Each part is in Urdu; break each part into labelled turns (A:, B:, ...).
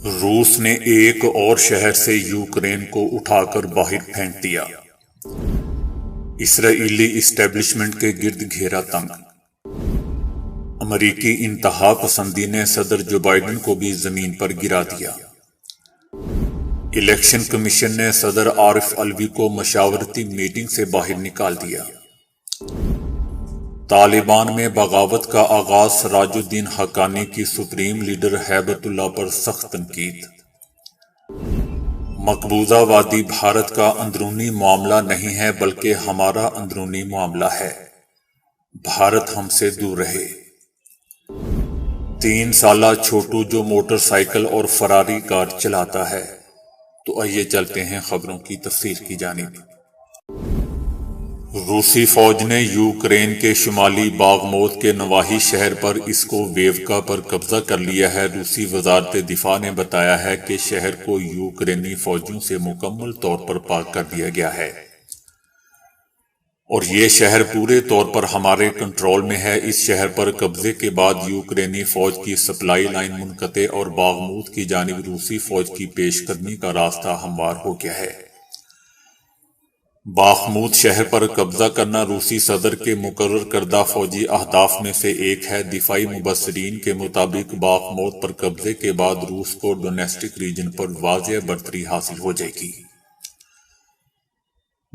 A: روس نے ایک اور شہر سے یوکرین کو اٹھا کر باہر پھینک دیا۔ اسرائیلی اسٹیبلشمنٹ کے گرد گھیرا تنگ۔ امریکی انتہا پسندی نے صدر جو بائیڈن کو بھی زمین پر گرا دیا۔ الیکشن کمیشن نے صدر عارف علوی کو مشاورتی میٹنگ سے باہر نکال دیا۔ طالبان میں بغاوت کا آغاز، سراج الدین حقانی کی سپریم لیڈر ہیبت اللہ پر سخت تنقید۔ مقبوضہ وادی بھارت کا اندرونی معاملہ نہیں ہے بلکہ ہمارا اندرونی معاملہ ہے، بھارت ہم سے دور رہے۔ 3 سالہ چھوٹو جو موٹر سائیکل اور فراری کار چلاتا ہے۔ تو آئیے چلتے ہیں خبروں کی تفصیل کی جانب۔ روسی فوج نے یوکرین کے شمالی باغموت کے نواحی شہر پر اسکوویوکا پر قبضہ کر لیا ہے۔ روسی وزارت دفاع نے بتایا ہے کہ شہر کو یوکرینی فوجیوں سے مکمل طور پر پاک کر دیا گیا ہے اور یہ شہر پورے طور پر ہمارے کنٹرول میں ہے۔ اس شہر پر قبضے کے بعد یوکرینی فوج کی سپلائی لائن منقطع اور باغموت کی جانب روسی فوج کی پیش قدمی کا راستہ ہموار ہو گیا ہے۔ باغموت شہر پر قبضہ کرنا روسی صدر کے مقرر کردہ فوجی اہداف میں سے ایک ہے۔ دفاعی مبصرین کے مطابق باغموت پر قبضے کے بعد روس کو ڈونیٹسک ریجن پر واضح برتری حاصل ہو جائے گی۔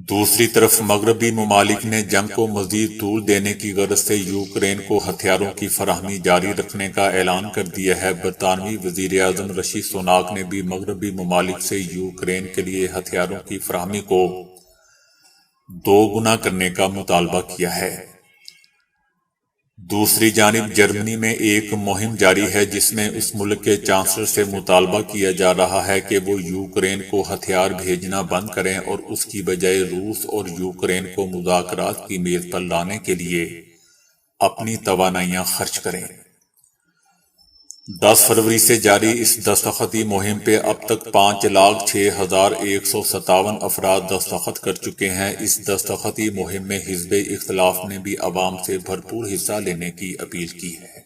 A: دوسری طرف مغربی ممالک نے جنگ کو مزید طول دینے کی غرض سے یوکرین کو ہتھیاروں کی فراہمی جاری رکھنے کا اعلان کر دیا ہے۔ برطانوی وزیر اعظم رشی سوناک نے بھی مغربی ممالک سے یوکرین کے لیے ہتھیاروں کی فراہمی کو 2 گنا کرنے کا مطالبہ کیا ہے۔ دوسری جانب جرمنی میں ایک مہم جاری ہے جس میں اس ملک کے چانسلر سے مطالبہ کیا جا رہا ہے کہ وہ یوکرین کو ہتھیار بھیجنا بند کریں اور اس کی بجائے روس اور یوکرین کو مذاکرات کی میز پر لانے کے لیے اپنی توانائیاں خرچ کریں۔ 10 فروری سے جاری اس دستخطی مہم پہ اب تک 5,06,157 افراد دستخط کر چکے ہیں۔ اس دستخطی مہم میں حزب اختلاف نے بھی عوام سے بھرپور حصہ لینے کی اپیل کی ہے۔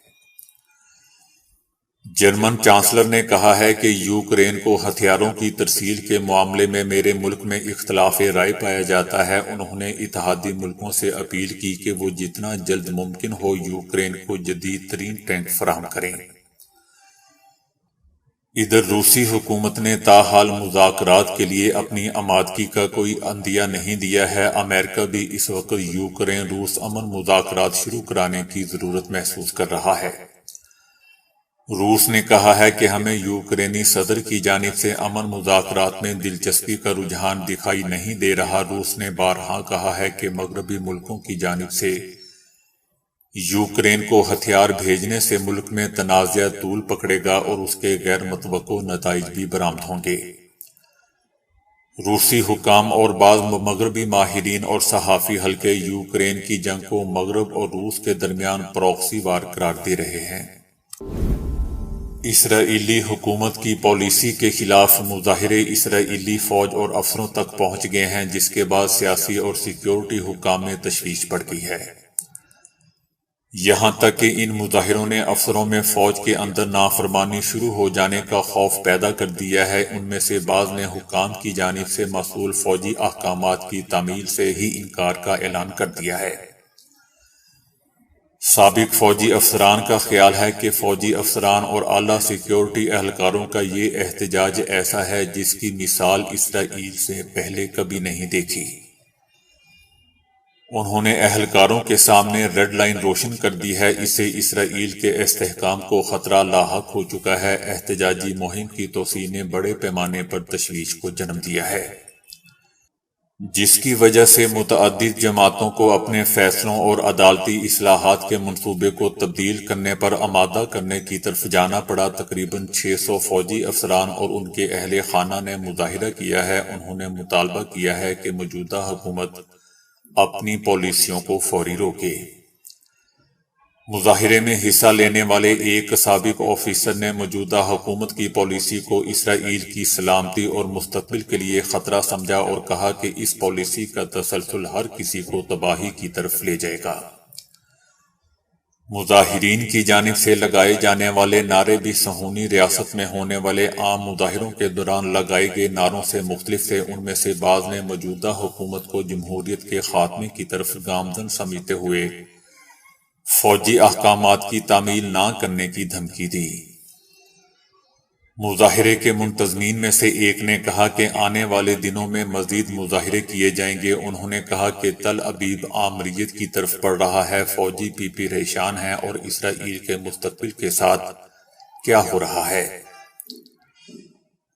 A: جرمن چانسلر نے کہا ہے کہ یوکرین کو ہتھیاروں کی ترسیل کے معاملے میں میرے ملک میں اختلاف رائے پایا جاتا ہے۔ انہوں نے اتحادی ملکوں سے اپیل کی کہ وہ جتنا جلد ممکن ہو یوکرین کو جدید ترین ٹینک فراہم کریں۔ ادھر روسی حکومت نے تاحال مذاکرات کے لیے اپنی آمادگی کا کوئی عندیہ نہیں دیا ہے۔ امریکہ بھی اس وقت یوکرین روس امن مذاکرات شروع کرانے کی ضرورت محسوس کر رہا ہے۔ روس نے کہا ہے کہ ہمیں یوکرینی صدر کی جانب سے امن مذاکرات میں دلچسپی کا رجحان دکھائی نہیں دے رہا۔ روس نے بارہا کہا ہے کہ مغربی ملکوں کی جانب سے یوکرین کو ہتھیار بھیجنے سے ملک میں تنازع طول پکڑے گا اور اس کے غیر متوقع نتائج بھی برآمد ہوں گے۔ روسی حکام اور بعض مغربی ماہرین اور صحافی حلقے یوکرین کی جنگ کو مغرب اور روس کے درمیان پراکسی وار قرار دے رہے ہیں۔ اسرائیلی حکومت کی پالیسی کے خلاف مظاہرے اسرائیلی فوج اور افسروں تک پہنچ گئے ہیں، جس کے بعد سیاسی اور سیکیورٹی حکام میں تشویش بڑھ گئی ہے۔ یہاں تک کہ ان مظاہروں نے افسروں میں فوج کے اندر نافرمانی شروع ہو جانے کا خوف پیدا کر دیا ہے۔ ان میں سے بعض نے حکام کی جانب سے موصول فوجی احکامات کی تعمیل سے ہی انکار کا اعلان کر دیا ہے۔ سابق فوجی افسران کا خیال ہے کہ فوجی افسران اور اعلیٰ سیکیورٹی اہلکاروں کا یہ احتجاج ایسا ہے جس کی مثال اسرائیل سے پہلے کبھی نہیں دیکھی۔ انہوں نے اہلکاروں کے سامنے ریڈ لائن روشن کر دی ہے۔ اسے اسرائیل کے استحکام کو خطرہ لاحق ہو چکا ہے۔ احتجاجی مہم کی توسیع نے بڑے پیمانے پر تشویش کو جنم دیا ہے، جس کی وجہ سے متعدد جماعتوں کو اپنے فیصلوں اور عدالتی اصلاحات کے منصوبے کو تبدیل کرنے پر آمادہ کرنے کی طرف جانا پڑا۔ تقریباً 600 فوجی افسران اور ان کے اہل خانہ نے مظاہرہ کیا ہے۔ انہوں نے مطالبہ کیا ہے کہ موجودہ حکومت اپنی پالیسیوں کو فوری روکے۔ مظاہرے میں حصہ لینے والے ایک سابق آفیسر نے موجودہ حکومت کی پالیسی کو اسرائیل کی سلامتی اور مستقبل کے لیے خطرہ سمجھا اور کہا کہ اس پالیسی کا تسلسل ہر کسی کو تباہی کی طرف لے جائے گا۔ مظاہرین کی جانب سے لگائے جانے والے نعرے بھی صہیونی ریاست میں ہونے والے عام مظاہروں کے دوران لگائے گئے نعروں سے مختلف تھے۔ ان میں سے بعض نے موجودہ حکومت کو جمہوریت کے خاتمے کی طرف گامزن سمجھتے ہوئے فوجی احکامات کی تعمیل نہ کرنے کی دھمکی دی۔ مظاہرے کے منتظمین میں سے ایک نے کہا کہ آنے والے دنوں میں مزید مظاہرے کیے جائیں گے۔ انہوں نے کہا کہ تل ابیب آمریت کی طرف بڑھ رہا ہے، فوجی پی پریشان ہیں اور اسرائیل کے مستقبل کے ساتھ کیا ہو رہا ہے۔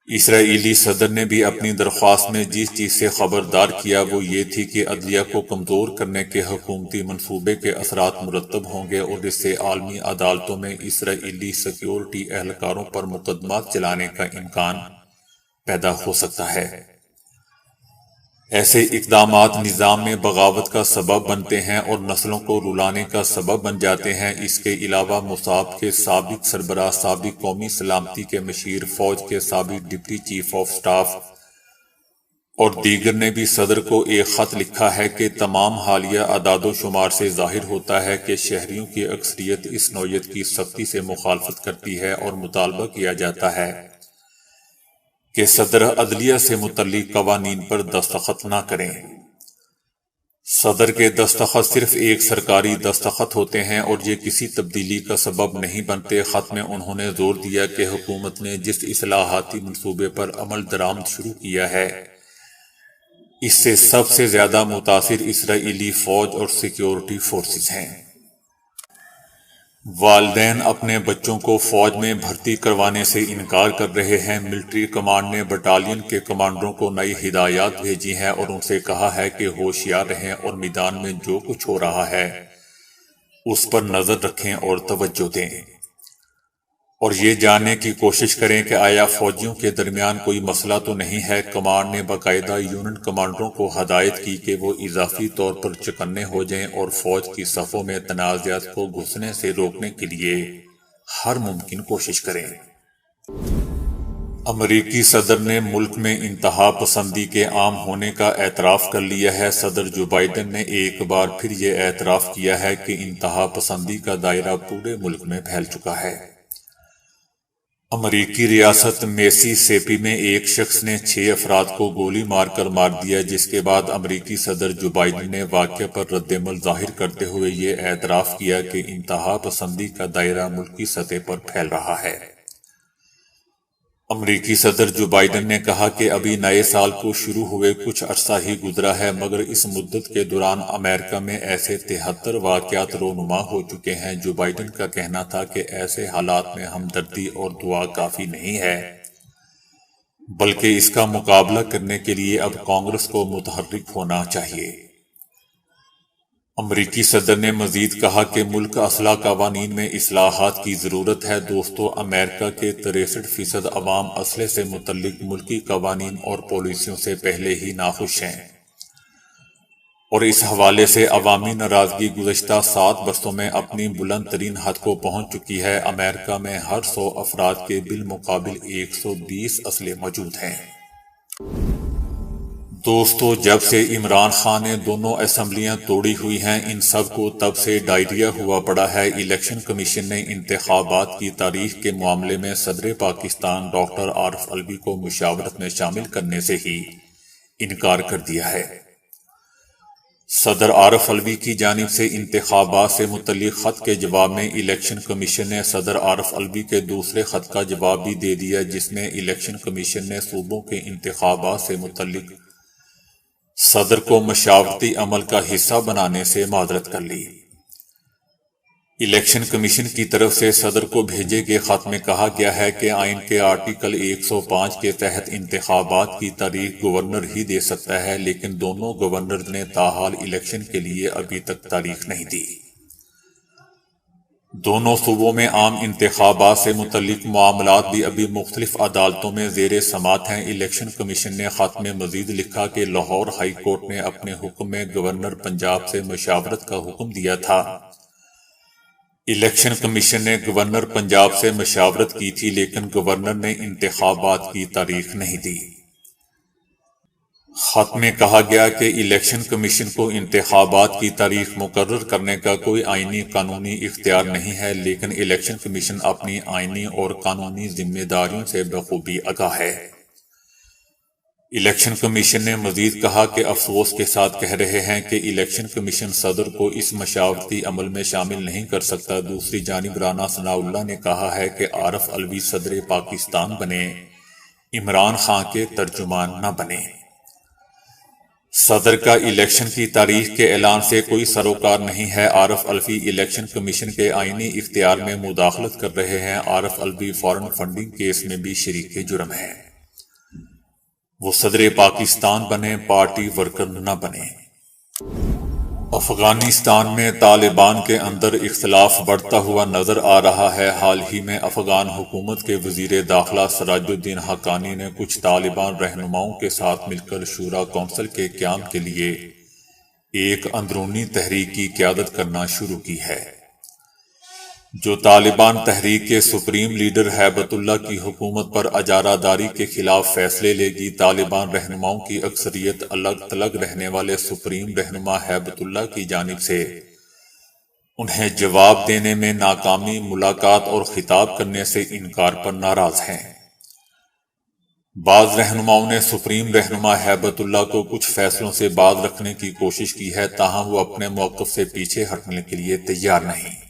A: اسرائیلی صدر نے بھی اپنی درخواست میں جس چیز سے خبردار کیا وہ یہ تھی کہ عدلیہ کو کمزور کرنے کے حکومتی منصوبے کے اثرات مرتب ہوں گے اور اس سے عالمی عدالتوں میں اسرائیلی سیکیورٹی اہلکاروں پر مقدمات چلانے کا امکان پیدا ہو سکتا ہے۔ ایسے اقدامات نظام میں بغاوت کا سبب بنتے ہیں اور نسلوں کو رلانے کا سبب بن جاتے ہیں۔ اس کے علاوہ موساد کے سابق سربراہ، سابق قومی سلامتی کے مشیر، فوج کے سابق ڈپٹی چیف آف سٹاف اور دیگر نے بھی صدر کو ایک خط لکھا ہے کہ تمام حالیہ اعداد و شمار سے ظاہر ہوتا ہے کہ شہریوں کی اکثریت اس نوعیت کی سختی سے مخالفت کرتی ہے اور مطالبہ کیا جاتا ہے کہ صدر عدلیہ سے متعلق قوانین پر دستخط نہ کریں۔ صدر کے دستخط صرف ایک سرکاری دستخط ہوتے ہیں اور یہ کسی تبدیلی کا سبب نہیں بنتے۔ خط میں انہوں نے زور دیا کہ حکومت نے جس اصلاحاتی منصوبے پر عمل درآمد شروع کیا ہے اس سے سب سے زیادہ متاثر اسرائیلی فوج اور سیکیورٹی فورسز ہیں۔ والدین اپنے بچوں کو فوج میں بھرتی کروانے سے انکار کر رہے ہیں۔ ملٹری کمانڈ نے بٹالین کے کمانڈروں کو نئی ہدایات بھیجی ہیں اور ان سے کہا ہے کہ ہوشیار رہیں اور میدان میں جو کچھ ہو رہا ہے اس پر نظر رکھیں اور توجہ دیں، اور یہ جاننے کی کوشش کریں کہ آیا فوجیوں کے درمیان کوئی مسئلہ تو نہیں ہے۔ کمانڈ نے باقاعدہ یونٹ کمانڈروں کو ہدایت کی کہ وہ اضافی طور پر چکنے ہو جائیں اور فوج کی صفوں میں تنازعات کو گھسنے سے روکنے کے لیے ہر ممکن کوشش کریں۔ امریکی صدر نے ملک میں انتہا پسندی کے عام ہونے کا اعتراف کر لیا ہے۔ صدر جو بائیڈن نے ایک بار پھر یہ اعتراف کیا ہے کہ انتہا پسندی کا دائرہ پورے ملک میں پھیل چکا ہے۔ امریکی ریاست میسی سیپی میں ایک شخص نے 6 افراد کو گولی مار کر مار دیا، جس کے بعد امریکی صدر جو بائیڈن نے واقعہ پر رد عمل ظاہر کرتے ہوئے یہ اعتراف کیا کہ انتہا پسندی کا دائرہ ملکی سطح پر پھیل رہا ہے۔ امریکی صدر جو بائیڈن نے کہا کہ ابھی نئے سال کو شروع ہوئے کچھ عرصہ ہی گزرا ہے، مگر اس مدت کے دوران امریکہ میں ایسے 73 واقعات رونما ہو چکے ہیں۔ جو بائیڈن کا کہنا تھا کہ ایسے حالات میں ہمدردی اور دعا کافی نہیں ہے، بلکہ اس کا مقابلہ کرنے کے لیے اب کانگریس کو متحرک ہونا چاہیے۔ امریکی صدر نے مزید کہا کہ ملک اسلحہ قوانین میں اصلاحات کی ضرورت ہے۔ دوستو، امریکہ کے 63% عوام اسلحے سے متعلق ملکی قوانین اور پالیسیوں سے پہلے ہی ناخوش ہیں، اور اس حوالے سے عوامی ناراضگی گزشتہ 7 برسوں میں اپنی بلند ترین حد کو پہنچ چکی ہے۔ امریکہ میں ہر 100 افراد کے بالمقابل 120 اسلحے موجود ہیں۔ دوستو، جب سے عمران خان نے دونوں اسمبلیاں توڑی ہوئی ہیں، ان سب کو تب سے ڈائریا ہوا پڑا ہے۔ الیکشن کمیشن نے انتخابات کی تاریخ کے معاملے میں صدر پاکستان ڈاکٹر عارف علوی کو مشاورت میں شامل کرنے سے ہی انکار کر دیا ہے۔ صدر عارف علوی کی جانب سے انتخابات سے متعلق خط کے جواب میں الیکشن کمیشن نے صدر عارف علوی کے دوسرے خط کا جواب بھی دے دیا، جس میں الیکشن کمیشن نے صوبوں کے انتخابات سے متعلق صدر کو مشاورتی عمل کا حصہ بنانے سے معذرت کر لی۔ الیکشن کمیشن کی طرف سے صدر کو بھیجے گئے خط میں کہا گیا ہے کہ آئین کے آرٹیکل 105 کے تحت انتخابات کی تاریخ گورنر ہی دے سکتا ہے، لیکن دونوں گورنر نے تاحال الیکشن کے لیے ابھی تک تاریخ نہیں دی۔ دونوں صوبوں میں عام انتخابات سے متعلق معاملات بھی ابھی مختلف عدالتوں میں زیر سماعت ہیں۔ الیکشن کمیشن نے خط میں مزید لکھا کہ لاہور ہائی کورٹ نے اپنے حکم میں گورنر پنجاب سے مشاورت کا حکم دیا تھا۔ الیکشن کمیشن نے گورنر پنجاب سے مشاورت کی تھی، لیکن گورنر نے انتخابات کی تاریخ نہیں دی۔ خط میں کہا گیا کہ الیکشن کمیشن کو انتخابات کی تاریخ مقرر کرنے کا کوئی آئینی قانونی اختیار نہیں ہے، لیکن الیکشن کمیشن اپنی آئینی اور قانونی ذمہ داریوں سے بخوبی آگاہ ہے۔ الیکشن کمیشن نے مزید کہا کہ افسوس کے ساتھ کہہ رہے ہیں کہ الیکشن کمیشن صدر کو اس مشاورتی عمل میں شامل نہیں کر سکتا۔ دوسری جانب رانا ثناء اللہ نے کہا ہے کہ عارف علوی صدر پاکستان بنے، عمران خان کے ترجمان نہ بنے۔ صدر کا الیکشن کی تاریخ کے اعلان سے کوئی سروکار نہیں ہے۔ عارف علوی الیکشن کمیشن کے آئینی اختیار میں مداخلت کر رہے ہیں۔ Arif Alvi foreign funding case میں بھی شریک جرم ہے۔ وہ صدر پاکستان بنے، پارٹی ورکر نہ بنے۔ افغانستان میں طالبان کے اندر اختلاف بڑھتا ہوا نظر آ رہا ہے۔ حال ہی میں افغان حکومت کے وزیر داخلہ سراج الدین حقانی نے کچھ طالبان رہنماؤں کے ساتھ مل کر شورا کونسل کے قیام کے لیے ایک اندرونی تحریک کی قیادت کرنا شروع کی ہے، جو طالبان تحریک کے سپریم لیڈر ہیبت اللہ کی حکومت پر اجارہ داری کے خلاف فیصلے لے گی۔ طالبان رہنماؤں کی اکثریت الگ تھلگ رہنے والے سپریم رہنما ہیبت اللہ کی جانب سے انہیں جواب دینے میں ناکامی، ملاقات اور خطاب کرنے سے انکار پر ناراض ہیں۔ بعض رہنماؤں نے سپریم رہنما ہیبت اللہ کو کچھ فیصلوں سے باز رکھنے کی کوشش کی ہے، تاہم وہ اپنے موقف سے پیچھے ہٹنے کے لیے تیار نہیں۔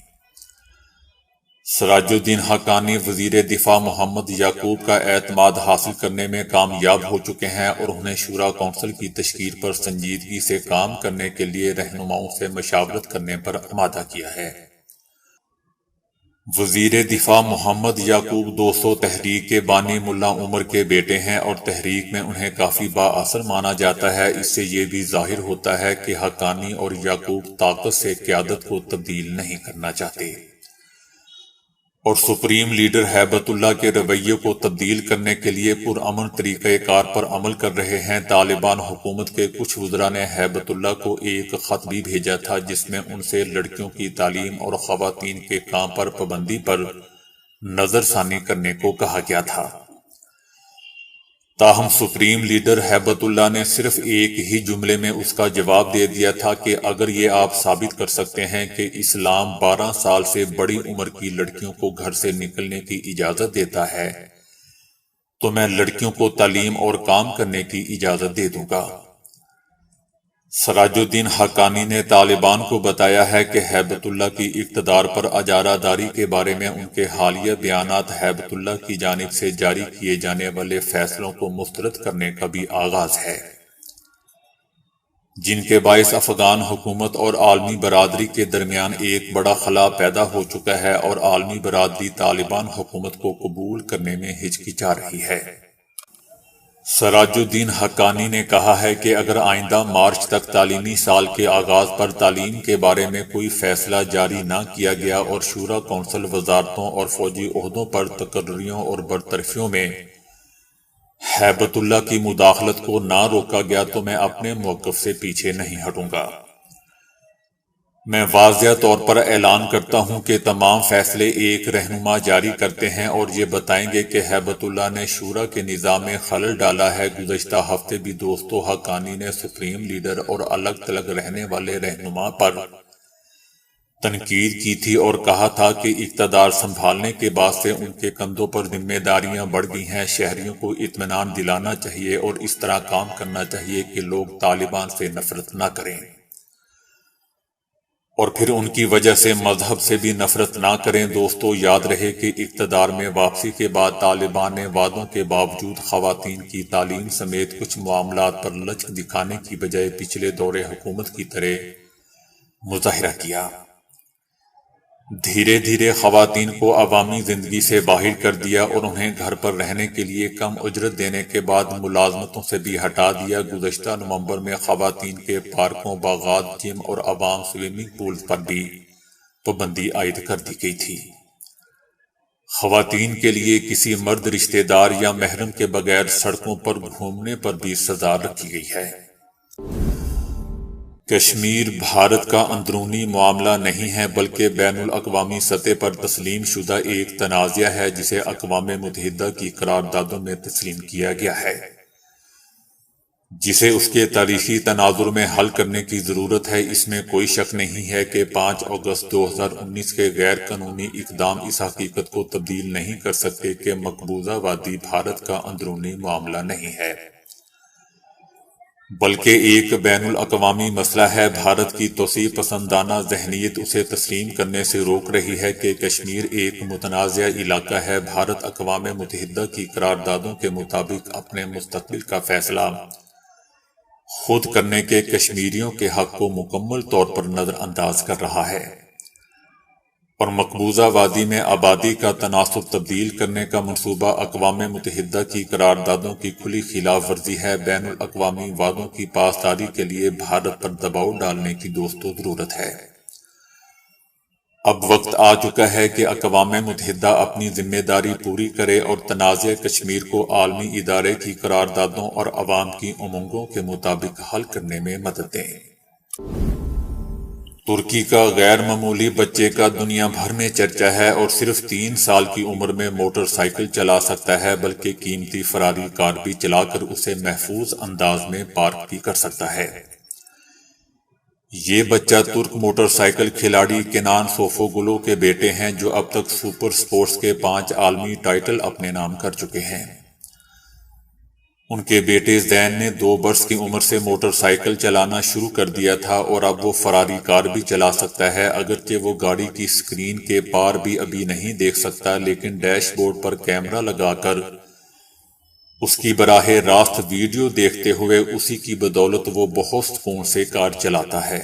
A: سراج الدین حقانی وزیر دفاع محمد یعقوب کا اعتماد حاصل کرنے میں کامیاب ہو چکے ہیں اور انہیں شورا کونسل کی تشکیل پر سنجیدگی سے کام کرنے کے لیے رہنماؤں سے مشاورت کرنے پر آمادہ کیا ہے۔ وزیر دفاع محمد یعقوب 200 تحریک کے بانی ملا عمر کے بیٹے ہیں اور تحریک میں انہیں کافی بااثر مانا جاتا ہے۔ اس سے یہ بھی ظاہر ہوتا ہے کہ حقانی اور یعقوب طاقت سے قیادت کو تبدیل نہیں کرنا چاہتے اور سپریم لیڈر ہیبت اللہ کے رویے کو تبدیل کرنے کے لیے پرامن طریقہ کار پر عمل کر رہے ہیں۔ طالبان حکومت کے کچھ وزراء نے ہیبت اللہ کو ایک خط بھی بھیجا تھا جس میں ان سے لڑکیوں کی تعلیم اور خواتین کے کام پر پابندی پر نظر ثانی کرنے کو کہا گیا تھا، تاہم سپریم لیڈر ہیبت اللہ نے صرف ایک ہی جملے میں اس کا جواب دے دیا تھا کہ اگر یہ آپ ثابت کر سکتے ہیں کہ اسلام 12 سال سے بڑی عمر کی لڑکیوں کو گھر سے نکلنے کی اجازت دیتا ہے تو میں لڑکیوں کو تعلیم اور کام کرنے کی اجازت دے دوں گا۔ سراج الدین حقانی نے طالبان کو بتایا ہے کہ ہیبت اللہ کی اقتدار پر اجارہ داری کے بارے میں ان کے حالیہ بیانات ہیبت اللہ کی جانب سے جاری کیے جانے والے فیصلوں کو مسترد کرنے کا بھی آغاز ہے، جن کے باعث افغان حکومت اور عالمی برادری کے درمیان ایک بڑا خلا پیدا ہو چکا ہے اور عالمی برادری طالبان حکومت کو قبول کرنے میں ہچکچا رہی ہے۔ سراج الدین حقانی نے کہا ہے کہ اگر آئندہ مارچ تک تعلیمی سال کے آغاز پر تعلیم کے بارے میں کوئی فیصلہ جاری نہ کیا گیا اور شورا کونسل وزارتوں اور فوجی عہدوں پر تقرریوں اور برطرفیوں میں ہیبت اللہ کی مداخلت کو نہ روکا گیا تو میں اپنے موقف سے پیچھے نہیں ہٹوں گا۔ میں واضح طور پر اعلان کرتا ہوں کہ تمام فیصلے ایک رہنما جاری کرتے ہیں اور یہ بتائیں گے کہ ہیبت اللہ نے شورا کے نظام میں خلل ڈالا ہے۔ گزشتہ ہفتے بھی دوستو حقانی نے سپریم لیڈر اور الگ تھلگ رہنے والے رہنما پر تنقید کی تھی اور کہا تھا کہ اقتدار سنبھالنے کے بعد سے ان کے کندھوں پر ذمہ داریاں بڑھ گئی ہیں۔ شہریوں کو اطمینان دلانا چاہیے اور اس طرح کام کرنا چاہیے کہ لوگ طالبان سے نفرت نہ کریں اور پھر ان کی وجہ سے مذہب سے بھی نفرت نہ کریں۔ دوستو یاد رہے کہ اقتدار میں واپسی کے بعد طالبان نے وعدوں کے باوجود خواتین کی تعلیم سمیت کچھ معاملات پر لچک دکھانے کی بجائے پچھلے دور حکومت کی طرح مظاہرہ کیا۔ دھیرے دھیرے خواتین کو عوامی زندگی سے باہر کر دیا اور انہیں گھر پر رہنے کے لیے کم اجرت دینے کے بعد ملازمتوں سے بھی ہٹا دیا۔ گزشتہ نومبر میں خواتین کے پارکوں، باغات، جم اور عوام سوئمنگ پول پر بھی پابندی عائد کر دی گئی تھی۔ خواتین کے لیے کسی مرد رشتہ دار یا محرم کے بغیر سڑکوں پر گھومنے پر بھی سزا رکھی گئی ہے۔ کشمیر بھارت کا اندرونی معاملہ نہیں ہے بلکہ بین الاقوامی سطح پر تسلیم شدہ ایک تنازعہ ہے جسے اقوام متحدہ کی قراردادوں میں تسلیم کیا گیا ہے۔ جسے اس کے تاریخی تناظر میں حل کرنے کی ضرورت ہے۔ اس میں کوئی شک نہیں ہے کہ 5 اگست 2019 کے غیر قانونی اقدام اس حقیقت کو تبدیل نہیں کر سکتے کہ مقبوضہ وادی بھارت کا اندرونی معاملہ نہیں ہے، بلکہ ایک بین الاقوامی مسئلہ ہے۔ بھارت کی توسیع پسندانہ ذہنیت اسے تسلیم کرنے سے روک رہی ہے کہ کشمیر ایک متنازع علاقہ ہے۔ بھارت اقوام متحدہ کی قراردادوں کے مطابق اپنے مستقبل کا فیصلہ خود کرنے کے کشمیریوں کے حق کو مکمل طور پر نظر انداز کر رہا ہے، اور مقبوضہ وادی میں آبادی کا تناسب تبدیل کرنے کا منصوبہ اقوام متحدہ کی قراردادوں کی کھلی خلاف ورزی ہے۔ بین الاقوامی وعدوں کی پاسداری کے لیے بھارت پر دباؤ ڈالنے کی دوستو ضرورت ہے۔ اب وقت آ چکا ہے کہ اقوام متحدہ اپنی ذمہ داری پوری کرے اور تنازع کشمیر کو عالمی ادارے کی قراردادوں اور عوام کی امنگوں کے مطابق حل کرنے میں مدد دیں۔ ترکی کا غیر معمولی بچے کا دنیا بھر میں چرچا ہے اور صرف 3 سال کی عمر میں موٹر سائیکل چلا سکتا ہے، بلکہ قیمتی فراری کار بھی چلا کر اسے محفوظ انداز میں پارک بھی کر سکتا ہے۔ یہ بچہ ترک موٹر سائیکل کھلاڑی کینان سوفوگلو کے بیٹے ہیں، جو اب تک سپر سپورٹس کے 5 عالمی ٹائٹل اپنے نام کر چکے ہیں۔ ان کے بیٹے زین نے 2 برس کی عمر سے موٹر سائیکل چلانا شروع کر دیا تھا اور اب وہ فراری کار بھی چلا سکتا ہے۔ اگرچہ وہ گاڑی کی سکرین کے پار بھی ابھی نہیں دیکھ سکتا، لیکن ڈیش بورڈ پر کیمرہ لگا کر اس کی براہ راست ویڈیو دیکھتے ہوئے اسی کی بدولت وہ بہت سکون سے کار چلاتا ہے۔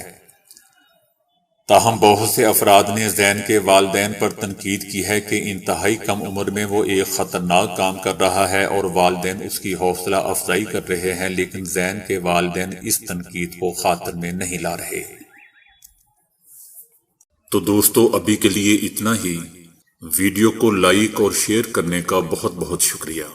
A: تاہم بہت سے افراد نے زین کے والدین پر تنقید کی ہے کہ انتہائی کم عمر میں وہ ایک خطرناک کام کر رہا ہے اور والدین اس کی حوصلہ افزائی کر رہے ہیں، لیکن زین کے والدین اس تنقید کو خاطر میں نہیں لا رہے۔ تو دوستو، ابھی کے لیے اتنا ہی۔ ویڈیو کو لائک اور شیئر کرنے کا بہت بہت شکریہ۔